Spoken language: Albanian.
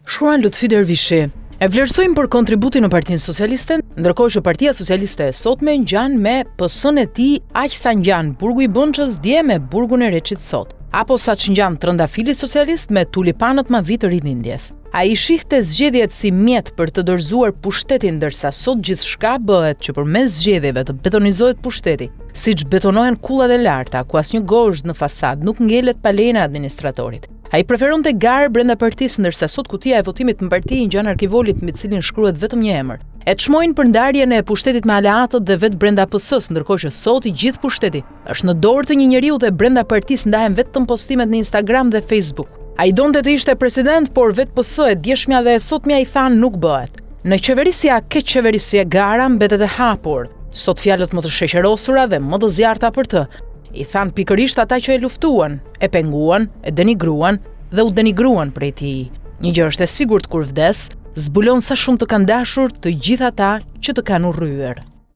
Shkruan Lutfi Dervishi. E vlerësojmë për kontributin në Partinë Socialiste, ndërkohë që Partia Socialiste e sotme ngjan me PS-n e tij aq sa ngjan Burgu i Bënçës dje me Burgun e Reçit sot, apo sa që ngjan Trëndafili Socialist me tulipanët ma vitë rilindjes. Ai shihte zgjedhjet si mjet për të dorëzuar pushtetin, ndërsa sot gjithçka bëhet që përmes zgjedhjeve të betonizohet pushteti, siç betonohen kullat e larta, ku asnjë gozhd në fasadë nuk ngelet pa lejen e administratorit. Ai preferonte garë brenda partisë, ndërsa sot kutia e votimit në parti ngjan arkivolit me cilin shkruhet vetëm një emër. E çmojnë për ndarjen e pushtetit me aleatët dhe vetë brenda PS-s, ndërkohë që sot i gjithë pushteti është në dorë të një njeriu dhe brenda partisë ndahen vetëm postimet në Instagram dhe Facebook. Ai donte të ishte president, por vetë PS e djeshmja dhe e sotmja i thanë nuk bëhet. Në qeverisja keq qeverisje gara mbetet e hapur. Sot fjalët më të sheqerosura dhe më të zjarta për të i thanë pikërisht ata që e luftuan, e penguan, e denigruan dhe u denigruan prej tij. Një gjë është e sigurt, kur vdes, zbulon sa shumë të kanë dashur të gjithë ata që të kanë urryer.